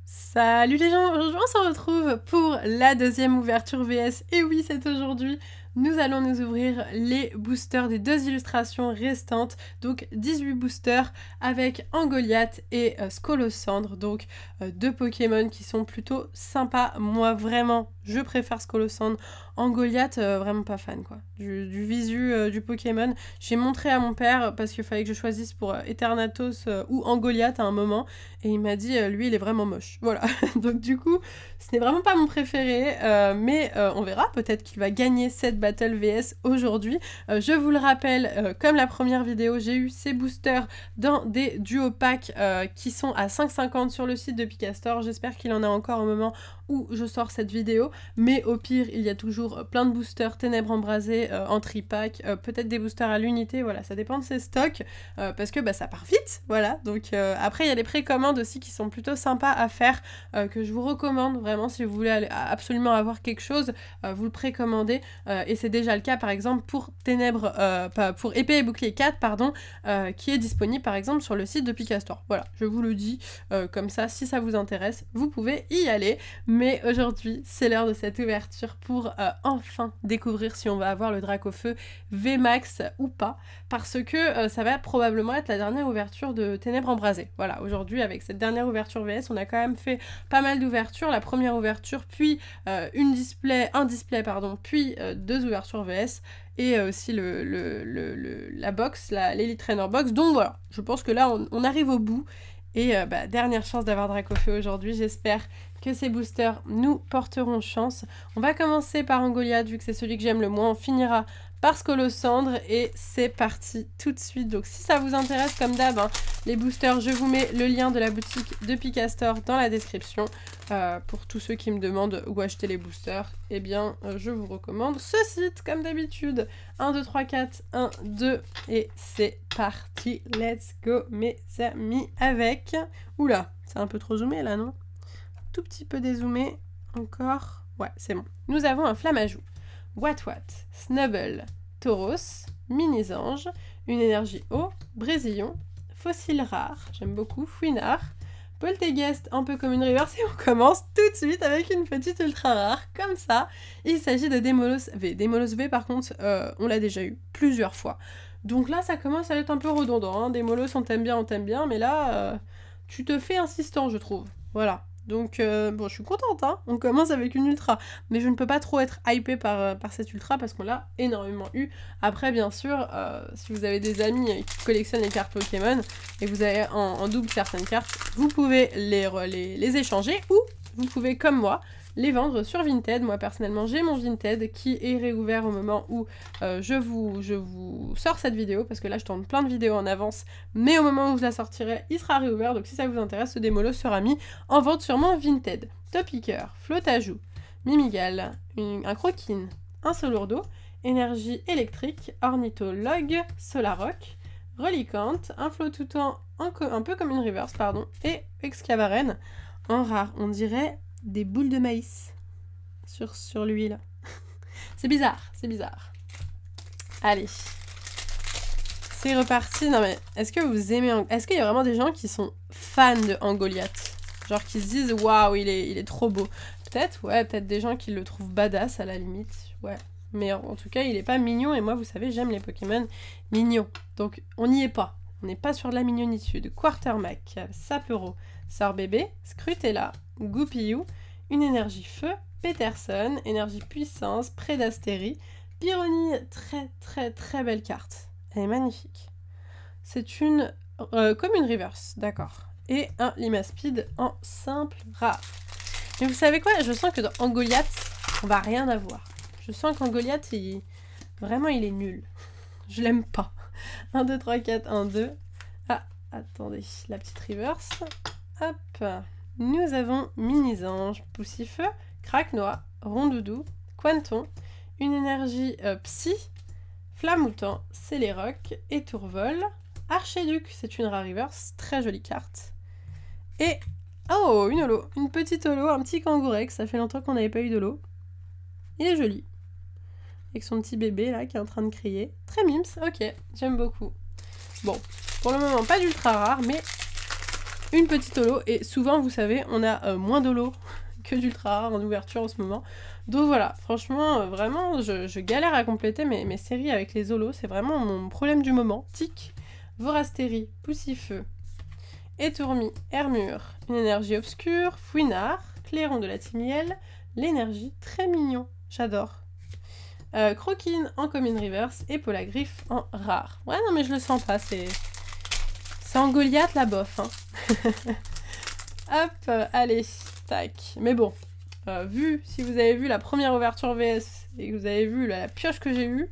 Salut les gens, aujourd'hui on se retrouve pour la deuxième ouverture VS, et oui c'est aujourd'hui, nous allons nous ouvrir les boosters des deux illustrations restantes, donc 18 boosters avec Angoliath et Skolosandre, donc deux Pokémon qui sont plutôt sympas. Moi vraiment je préfère Skolosandre, Angoliath vraiment pas fan quoi, du visu du Pokémon. J'ai montré à mon père parce qu'il fallait que je choisisse pour Eternatus ou Angoliath à un moment, et il m'a dit lui il est vraiment moche, voilà. Donc du coup ce n'est vraiment pas mon préféré, mais on verra, peut-être qu'il va gagner cette Battle VS aujourd'hui. Je vous le rappelle, comme la première vidéo, j'ai eu ces boosters dans des duo packs qui sont à 5,50 sur le site de Picastor. J'espère qu'il en a encore au moment où je sors cette vidéo, mais au pire il y a toujours plein de boosters Ténèbres Embrasées en tri-pack, peut-être des boosters à l'unité, voilà, ça dépend de ses stocks, parce que bah, ça part vite, voilà. Donc après il y a des précommandes aussi qui sont plutôt sympas à faire, que je vous recommande vraiment si vous voulez absolument avoir quelque chose, vous le précommandez, et c'est déjà le cas par exemple pour pour Épée et Bouclier 4, pardon, qui est disponible par exemple sur le site de Picastor. Voilà, je vous le dis comme ça, si ça vous intéresse, vous pouvez y aller. Mais aujourd'hui, c'est l'heure de cette ouverture pour enfin découvrir si on va avoir le Dracofeu VMAX ou pas, parce que ça va probablement être la dernière ouverture de Ténèbres Embrasées. Voilà, aujourd'hui, avec cette dernière ouverture VS, on a quand même fait pas mal d'ouvertures. La première ouverture, puis un display, puis deux ouvertures VS, et aussi la box, l'Elite Trainer Box. Donc voilà, je pense que là, on arrive au bout. Et dernière chance d'avoir Dracofeu aujourd'hui, j'espère que ces boosters nous porteront chance. On va commencer par Angoliath, vu que c'est celui que j'aime le moins. On finira par Skolosandre, et c'est parti tout de suite. Donc si ça vous intéresse, comme d'hab, hein, les boosters, je vous mets le lien de la boutique de Picastor dans la description. Pour tous ceux qui me demandent où acheter les boosters, eh bien je vous recommande ce site comme d'habitude. 1, 2, 3, 4, 1, 2, et c'est parti, let's go mes amis avec... Oula, c'est un peu trop zoomé là, non? Tout petit peu dézoomé, encore... Ouais, c'est bon. Nous avons un Flammajou, Watwat, Snubble, Tauros, Minizange, une énergie eau, Brésillon, Fossile rare, j'aime beaucoup, Fouinard, Polteguest un peu comme une reverse, et on commence tout de suite avec une petite ultra rare, comme ça. Il s'agit de Démolos V. Démolos V par contre, on l'a déjà eu plusieurs fois. Donc là ça commence à être un peu redondant, hein. Démolos on t'aime bien, mais là tu te fais insistant je trouve. Voilà. Donc bon, je suis contente, hein. On commence avec une ultra, mais je ne peux pas trop être hypée par cette ultra parce qu'on l'a énormément eu. Après bien sûr, si vous avez des amis qui collectionnent les cartes Pokémon et vous avez en double certaines cartes, vous pouvez les échanger, ou vous pouvez comme moi les vendre sur Vinted. Moi personnellement j'ai mon Vinted qui est réouvert au moment où je vous sors cette vidéo, parce que là je tourne plein de vidéos en avance, mais au moment où je la sortirai il sera réouvert, donc si ça vous intéresse, ce Démolos sera mis en vente sur mon Vinted. Topiqueur, Flotajou, Mimigal, un Croquine, un Solourdo, énergie électrique, ornithologue, Solaroc, Reliquante, un Flottoutant un peu comme une reverse, pardon, et Excavaren. En rare, on dirait des boules de maïs sur l'huile. C'est bizarre, c'est bizarre. Allez. C'est reparti. Non mais, est-ce que vous aimez... Est-ce qu'il y a vraiment des gens qui sont fans de Angoliath? Genre qui se disent, waouh, il est trop beau. Peut-être, ouais, peut-être des gens qui le trouvent badass à la limite. Ouais. Mais en tout cas, il est pas mignon, et moi, vous savez, j'aime les Pokémon mignons. Donc, on n'y est pas. On n'est pas sur de la mignonitude. Quartermac, Sapero, Sorbébé, Scrutella, Goupillou, une énergie feu, Peterson, énergie puissance, Prédastérie, Pyronie, très belle carte. Elle est magnifique. C'est une comme une reverse, d'accord. Et un Limaspeed en simple rare. Mais vous savez quoi? Je sens que dans Angoliath, on va rien avoir. Je sens qu'Angoliath, vraiment, il est nul. Je l'aime pas. 1, 2, 3, 4, 1, 2. Ah, attendez, la petite reverse. Hop. Nous avons Minizange, Poussifeu, Craquenois, Rondoudou, Quanton, une énergie Psy, Flamoutant, Céléroc, Étourvol, Archéduc, c'est une rare reverse, très jolie carte. Et, oh, une holo, une petite holo, un petit Kangourex, ça fait longtemps qu'on n'avait pas eu d'holo. Il est joli. Avec son petit bébé là qui est en train de crier. Très mims, ok, j'aime beaucoup. Bon, pour le moment pas d'ultra rare, mais une petite holo. Et souvent, vous savez, on a moins d'holo que d'ultra rare en ouverture en ce moment. Donc voilà, franchement, vraiment, je galère à compléter mes séries avec les holos. C'est vraiment mon problème du moment. Tic, Vorastérie, Poussifeu, Étourmi, Hermure, une énergie obscure, Fouinard, Clairon de la Timiel, l'énergie, très mignon, j'adore. Croquine en commune reverse et Polagriffe en rare. Ouais, non, mais je le sens pas, c'est en Goliath la bof. Hein. Hop, allez, tac. Mais bon, si vous avez vu la première ouverture VS et que vous avez vu la pioche que j'ai eue,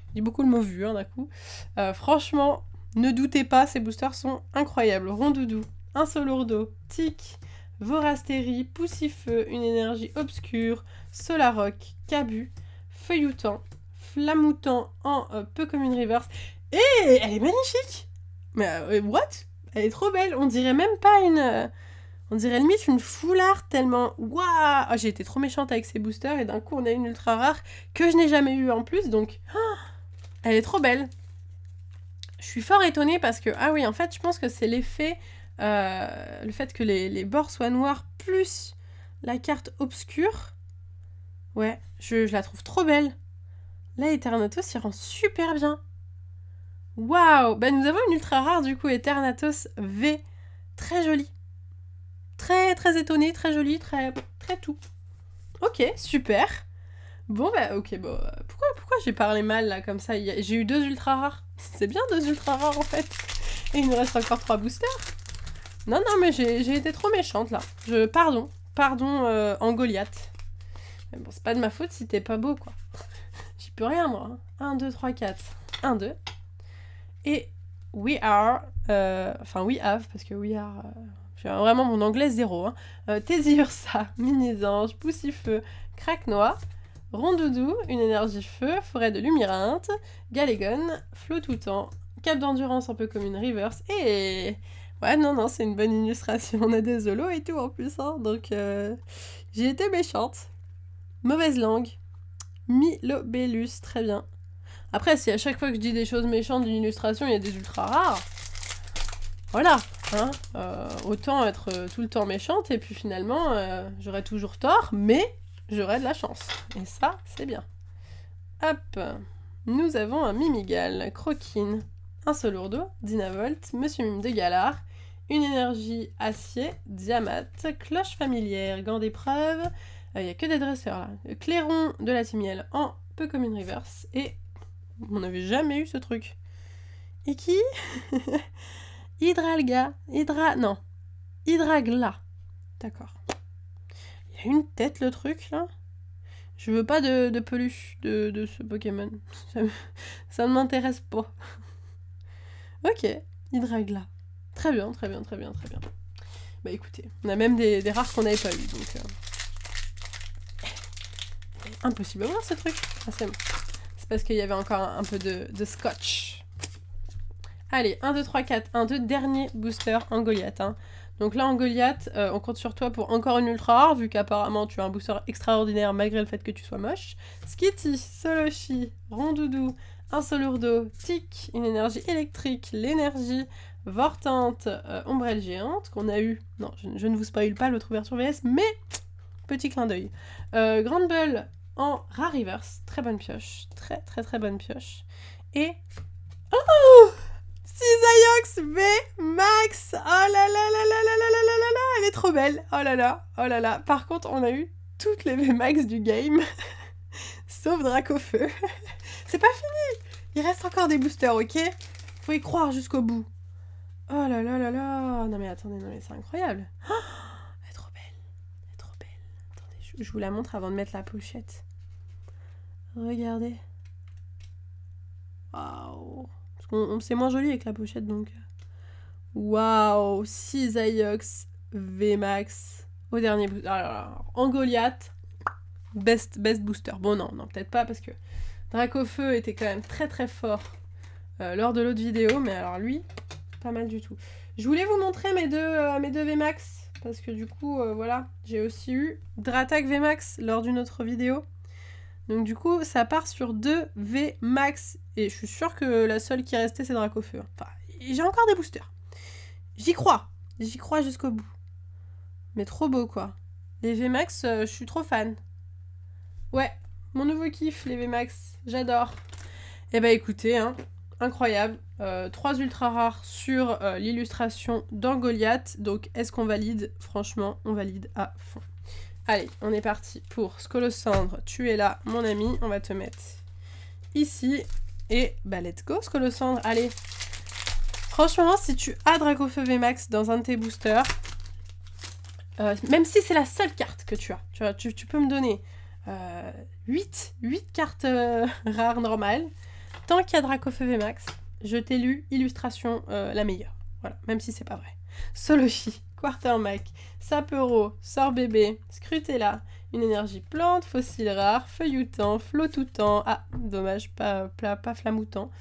je dis beaucoup le mot vu, hein, d'un coup, franchement, ne doutez pas, ces boosters sont incroyables. Rondoudou, un Solourdo, Tic, Vorastérie, Poussifeu, une énergie obscure, Solaroc, Cabu, Feuilloutant, Flamoutant en peu commune reverse. Et elle est magnifique. Mais what? Elle est trop belle. On dirait même pas une... on dirait limite une foulard tellement... Waouh, oh, j'ai été trop méchante avec ces boosters et d'un coup on a une ultra rare que je n'ai jamais eue en plus. Donc, oh, elle est trop belle. Je suis fort étonnée parce que... Ah oui, en fait, je pense que c'est l'effet... le fait que les bords soient noirs plus la carte obscure. Ouais, je la trouve trop belle. Là, Eternatus, il rend super bien. Waouh! Ben, nous avons une ultra rare, du coup, Eternatus V. Très jolie. Très, très étonnée, très jolie, très tout. Ok, super. Bon, bah, ok, bon. Pourquoi j'ai parlé mal, là, comme ça? J'ai eu 2 ultra rares. C'est bien 2 ultra rares, en fait. Et il nous reste encore 3 boosters. Non, mais j'ai été trop méchante, là. Pardon, en Goliath. Mais bon, c'est pas de ma faute si t'es pas beau, quoi. J'y peux rien, moi. 1, 2, 3, 4. 1, 2. Et we are... Enfin, we have, parce que we are... vraiment mon anglais 0. Hein. Tésiursa, Mini-Ange, Poussifeu, Craque-Noix, Rondoudou, une énergie feu, Forêt de Lumyrinthe, Galégone, Flot tout temps, Cap d'endurance un peu comme une reverse, et... Ouais, non, c'est une bonne illustration. On a des holos et tout en plus, hein. Donc, j'ai été méchante. Mauvaise langue. Milobellus, très bien. Après, si à chaque fois que je dis des choses méchantes d'une illustration, il y a des ultra rares, voilà, hein, autant être tout le temps méchante, et puis finalement, j'aurais toujours tort, mais j'aurais de la chance. Et ça, c'est bien. Hop, nous avons un Mimigal, Croquine, un Solourdo, Dynavolt, Monsieur Mime de Galard, une énergie acier, Diamate, Cloche familière, Gant d'épreuve, il n'y a que des dresseurs là, Clairon de la Timiel en peu commune reverse, et on n'avait jamais eu ce truc. Et qui? Hydragla. D'accord. Il a une tête le truc là. Je veux pas de peluche de ce Pokémon. Ça ne m'intéresse pas. Ok, Hydragla. Très bien. Bah écoutez, on a même des rares qu'on n'avait pas eu, donc... Impossible à voir ce truc. Ah, c'est bon. C'est parce qu'il y avait encore un peu de scotch. Allez, 1, 2, 3, 4, 1, 2, dernier booster en Goliath. Hein. Donc là, en Goliath, on compte sur toi pour encore une ultra rare, vu qu'apparemment tu as un booster extraordinaire malgré le fait que tu sois moche. Skitty, Soloshi, Rondoudou, un Solourdo, Tic, une énergie électrique, l'énergie Vortante, Ombrelle géante, qu'on a eu... Non, je ne vous spoil pas l'autre ouverture VS, mais... Petit clin d'œil. Grande Bulle en rare reverse, très bonne pioche, très bonne pioche. Et... Oh! Cisaiox V Max. Oh là là là là là là là là là, elle est trop belle. Oh là là. Par contre, on a eu toutes les V Max du game. Sauf Dracofeu. C'est pas fini. Il reste encore des boosters, ok? Faut y croire jusqu'au bout. Oh là là là là. Non mais attendez, c'est incroyable. Oh, elle est trop belle. Attendez, je vous la montre avant de mettre la pochette. Regardez. Waouh. C'est moins joli avec la pochette, donc... Waouh, Cisaiox VMAX au dernier booster. Alors, en Goliath, best booster. Bon, non, peut-être pas, parce que Dracofeu était quand même très fort lors de l'autre vidéo, mais alors lui, pas mal du tout. Je voulais vous montrer mes deux VMAX, parce que du coup, voilà, j'ai aussi eu Dratac VMAX lors d'une autre vidéo. Donc du coup, ça part sur 2 V max. Et je suis sûre que la seule qui restait, c'est Dracofeu. Enfin, j'ai encore des boosters. J'y crois. J'y crois jusqu'au bout. Mais trop beau, quoi. Les VMAX, je suis trop fan. Ouais, mon nouveau kiff, les VMAX. J'adore. Eh ben, écoutez, hein, incroyable. 3 ultra rares sur l'illustration dans Goliath. Donc, est-ce qu'on valide? Franchement, on valide à fond. Allez, on est parti pour Scolosandre. Tu es là, mon ami. On va te mettre ici. Et bah, let's go, Scolosandre. Allez. Franchement, si tu as Dracofeu VMAX dans un de tes boosters, même si c'est la seule carte que tu as, tu peux me donner 8 cartes rares normales. Tant qu'il y a Dracofeu VMAX, je t'ai lu illustration la meilleure. Voilà, même si c'est pas vrai. Solochi, Quartermac, Sapero, Sort Bébé, Scrutella, une énergie plante, fossile rare, feuilloutant, flottoutant, ah dommage, pas flamoutant,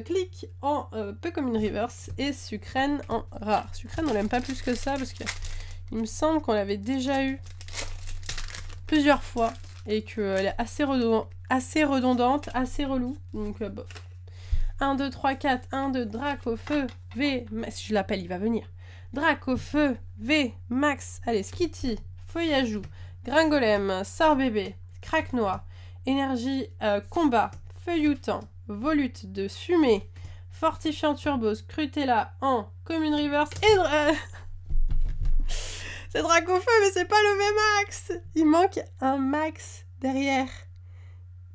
clic en peu comme une reverse et Sucrène en rare. Sucrène on l'aime pas plus que ça parce que il me semble qu'on l'avait déjà eu plusieurs fois et qu'elle est assez redondante, assez relou, donc bof. 1, 2, 3, 4, 1, 2, Dracofeu, V, si je l'appelle il va venir. Dracofeu, V, Max, allez, Skitty, Feuillajou, Gringolem, Sort Bébé, Craque-Noix, Énergie, Combat, Feuilloutant, Volute de Fumée, Fortifiant Turbo, Scrutella en Commune Reverse et... c'est Dracofeu, mais c'est pas le VMAX. Il manque un max derrière.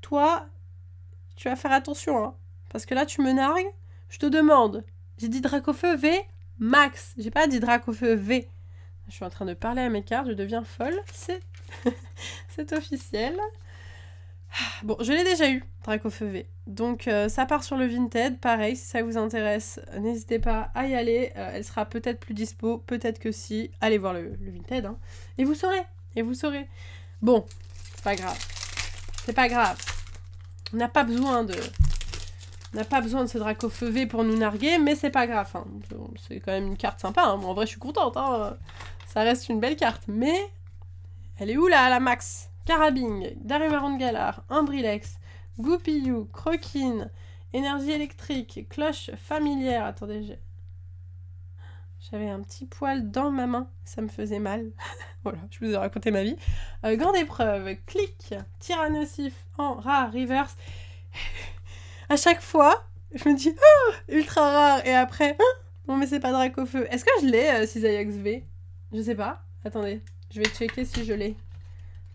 Toi, tu vas faire attention, hein. Parce que là, tu me nargues. Je te demande. J'ai dit Dracofeu V max. J'ai pas dit Dracofeu V. Je suis en train de parler à mes cartes. Je deviens folle. C'est officiel. Bon, je l'ai déjà eu, Dracofeu V. Donc, ça part sur le Vinted. Pareil, si ça vous intéresse, n'hésitez pas à y aller. Elle sera peut-être plus dispo, peut-être que si. Allez voir le Vinted, hein. Et vous saurez. Bon, c'est pas grave. C'est pas grave. On n'a pas besoin de ce Dracofeu V pour nous narguer, mais c'est pas grave. Hein. C'est quand même une carte sympa. Hein. Bon, en vrai, je suis contente. Hein. Ça reste une belle carte. Mais elle est où là, la max? Carabing, Darumaron de Galar, Ambrilex, Goupillou, Croquine, Énergie électrique, Cloche familière. Attendez, j'avais un petit poil dans ma main, ça me faisait mal. Voilà, je vous ai raconté ma vie. Grande épreuve, Clic, Tyrannosif en rare, reverse. À chaque fois, je me dis oh, ultra rare, et après, oh, bon, mais c'est pas Dracofeu. Est-ce que je l'ai, Cisaillux V? Je sais pas. Attendez, je vais checker si je l'ai.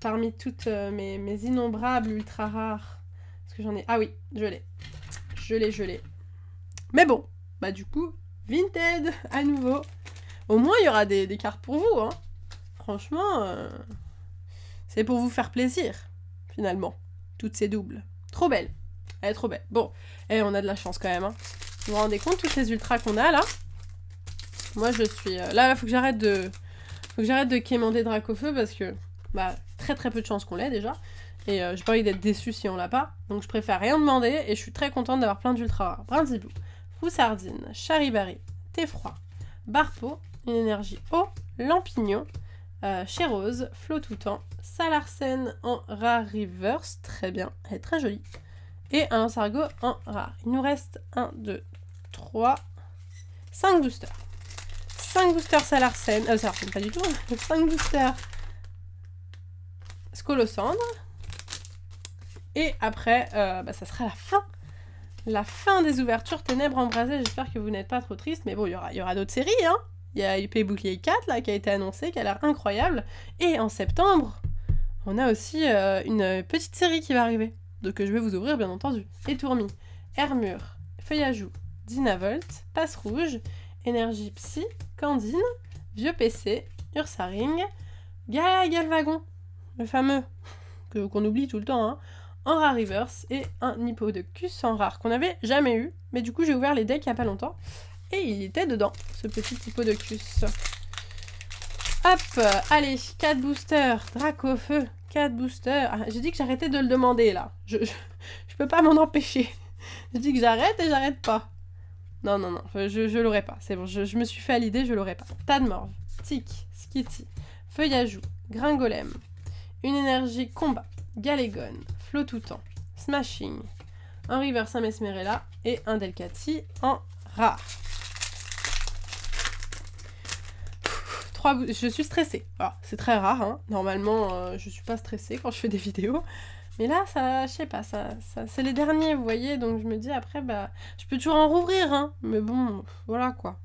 Parmi toutes mes innombrables ultra rares. Parce que j'en ai... Ah oui, je l'ai. Je l'ai. Mais bon, bah du coup, Vinted, à nouveau. Au moins, il y aura des cartes pour vous, hein. Franchement, c'est pour vous faire plaisir, finalement. Toutes ces doubles. Trop belle. Elle est trop belle. Bon, on a de la chance quand même, hein. Vous vous rendez compte, toutes ces ultras qu'on a, là? Moi, je suis... Là, faut que j'arrête de quémander Dracofeu, parce que... Bah, très peu de chance qu'on l'ait, déjà. Et j'ai pas envie d'être déçue si on l'a pas. Donc, je préfère rien demander, et je suis très contente d'avoir plein d'ultra rares. Brinzibou, Foussardine, Charibari, Theffroi, Barpeau, une énergie eau, Lampignon, Chérose, Flottoutant, Salarsen en rare reverse, très bien, elle est très jolie, et un Sargo en rare. Il nous reste 1, 2, 3, 5 boosters. 5 boosters Salarsen, Salarsen pas du tout, 5 boosters Scolosandre, et après, ça sera la fin. La fin des ouvertures Ténèbres embrasées. J'espère que vous n'êtes pas trop triste, mais bon, il y aura d'autres séries, hein. Il y a Épée et Bouclier 4, là, qui a été annoncé, qui a l'air incroyable. Et en septembre, on a aussi une petite série qui va arriver. Donc je vais vous ouvrir, bien entendu. Étourmi, Hermure, Feuillajou, Dynavolt, Passe Rouge, Énergie Psy, Candine, Vieux PC, Ursaring, Galvagon, le fameux, qu'on oublie tout le temps, hein, en rare reverse, et un Hippodocus en rare, qu'on n'avait jamais eu. Mais du coup, j'ai ouvert les decks il n'y a pas longtemps. Et il était dedans, ce petit Hippodocus. Hop, allez, 4 boosters, Dracofeu, 4 boosters. Ah, j'ai dit que j'arrêtais de le demander, là. Je peux pas m'en empêcher. Je dis que j'arrête et j'arrête pas. Non, je l'aurais pas. C'est bon, je me suis fait à l'idée, je l'aurais pas. Tadmorve, Tic, Skitty, Feuillajou, Gringolem, une énergie combat, Galégone, Flottoutant, Smashing, un reverse, un Mesmerella et un Delcati en rare. Je suis stressée. Voilà, c'est très rare, hein. Normalement, je suis pas stressée quand je fais des vidéos. Mais là, ça, je sais pas, ça c'est les derniers, vous voyez. Donc je me dis, après, bah, je peux toujours en rouvrir, hein. Mais bon, voilà, quoi.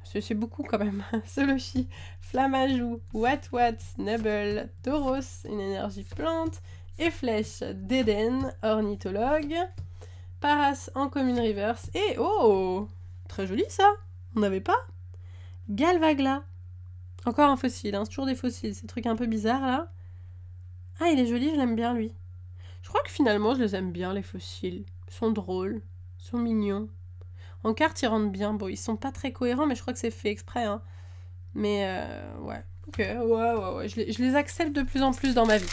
C'est beaucoup, quand même. Soloshi, Flammajou, Wat, Snubble, Tauros, une énergie plante, et Flèche d'Eden, Ornithologue, Paras en commune reverse, et oh, très joli ça, on n'avait pas Galvagla, encore un fossile, hein, c'est toujours des fossiles, ces trucs un peu bizarres là. Ah, il est joli, je l'aime bien lui. Je crois que finalement je les aime bien les fossiles, ils sont drôles, ils sont mignons. En carte ils rentrent bien, bon ils sont pas très cohérents mais je crois que c'est fait exprès, hein. Mais ouais, ok, ouais, je les accepte de plus en plus dans ma vie.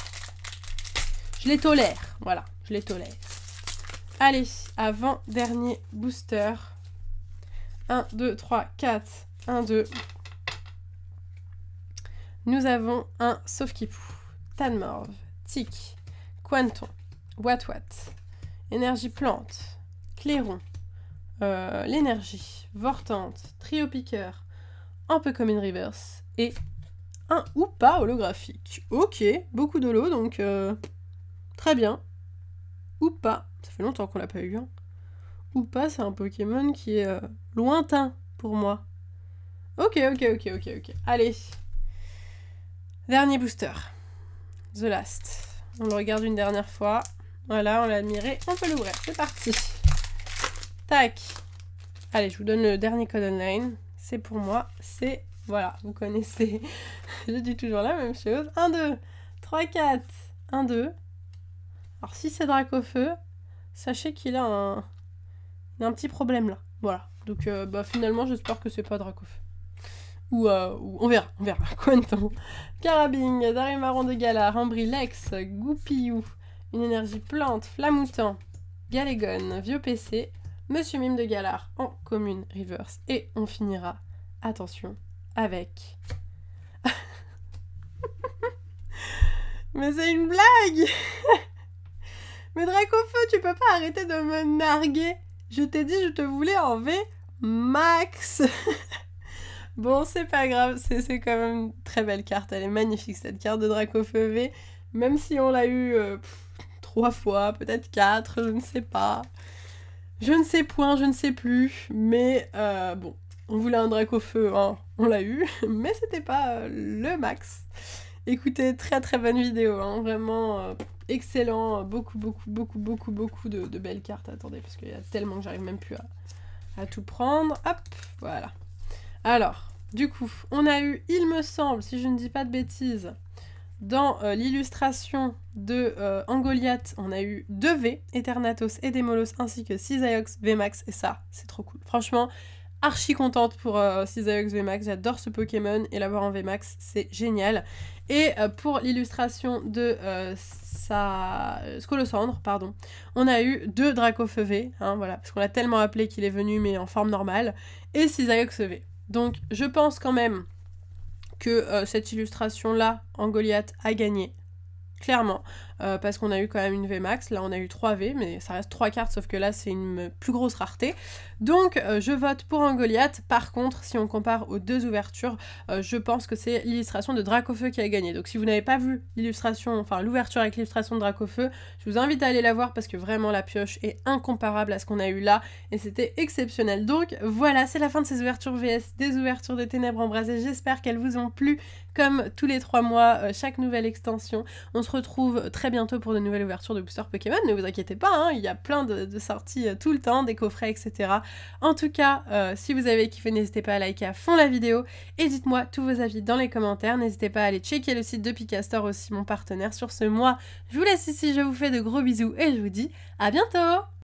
Je les tolère, voilà, je les tolère. Allez, avant-dernier booster. 1, 2, 3, 4. 1, 2. Nous avons un Sauf-Kipou, Tanmorve, Tic, Quanton, Wat, Énergie Plante, Clairon, l'énergie, Vortante, Trio Piqueur, un peu comme une reverse, et un ou pas holographique. Ok, beaucoup d'holo, donc très bien. Ou pas, ça fait longtemps qu'on l'a pas eu. Hein. Ou pas, c'est un Pokémon qui est lointain pour moi. Ok. Allez. Dernier booster. The Last. On le regarde une dernière fois. Voilà, on l'a admiré. On peut l'ouvrir. C'est parti. Tac. Allez, je vous donne le dernier code online. C'est pour moi. C'est... Voilà, vous connaissez. Je dis toujours la même chose. 1, 2, 3, 4. 1, 2. Alors, si c'est Dracofeu, sachez qu'il a un petit problème là. Voilà. Donc, bah, finalement, j'espère que c'est pas Dracofeu. Ou on verra. Quanton, Carabing, Darimaron de Galar, Ambrilex, Goupillou, une énergie plante, Flamoutant, Galégon, Vieux PC, Monsieur Mime de Galar en commune reverse. Et on finira, attention, avec... Mais c'est une blague. Mais Dracofeu, tu peux pas arrêter de me narguer. Je t'ai dit, je te voulais en V max. Bon, c'est pas grave, c'est quand même une très belle carte. Elle est magnifique, cette carte de Dracofeu V. Même si on l'a eu 3 fois, peut-être 4, je ne sais pas. Je ne sais point, je ne sais plus. Mais bon, on voulait un Dracofeu, hein, on l'a eu. Mais c'était pas le max. Écoutez, très très bonne vidéo, hein, vraiment excellent. Beaucoup de belles cartes. Attendez, parce qu'il y a tellement que j'arrive même plus à tout prendre. Hop, voilà. Alors, du coup, on a eu, il me semble, si je ne dis pas de bêtises, dans l'illustration de Angoliath, on a eu 2 V, Eternatus et Demolos, ainsi que Cisaiox VMAX, et ça, c'est trop cool. Franchement, archi contente pour Cisaiox VMAX, j'adore ce Pokémon, et l'avoir en VMAX, c'est génial. Et pour l'illustration de Scolosandre, pardon, on a eu 2 Dracofeu V, hein, voilà, parce qu'on l'a tellement appelé qu'il est venu, mais en forme normale, et Cisaiox V. Donc, je pense quand même que cette illustration-là, en Goliath, a gagné. Clairement. Parce qu'on a eu quand même une VMAX. Là, on a eu 3 V, mais ça reste 3 cartes, sauf que là, c'est une plus grosse rareté. Donc, je vote pour un Goliath. Par contre, si on compare aux 2 ouvertures, je pense que c'est l'illustration de Dracofeu qui a gagné. Donc, si vous n'avez pas vu l'illustration, enfin, l'ouverture avec l'illustration de Dracofeu, je vous invite à aller la voir parce que vraiment, la pioche est incomparable à ce qu'on a eu là. Et c'était exceptionnel. Donc, voilà, c'est la fin de ces ouvertures VS, des ouvertures de Ténèbres Embrasées. J'espère qu'elles vous ont plu. Comme tous les 3 mois, chaque nouvelle extension. On se retrouve très bientôt pour de nouvelles ouvertures de boosters Pokémon, ne vous inquiétez pas, hein, il y a plein de sorties tout le temps, des coffrets, etc. En tout cas, si vous avez kiffé, n'hésitez pas à liker à fond la vidéo, et dites-moi tous vos avis dans les commentaires, n'hésitez pas à aller checker le site de Pikastor aussi, mon partenaire sur ce mois. Je vous laisse ici, je vous fais de gros bisous, et je vous dis à bientôt!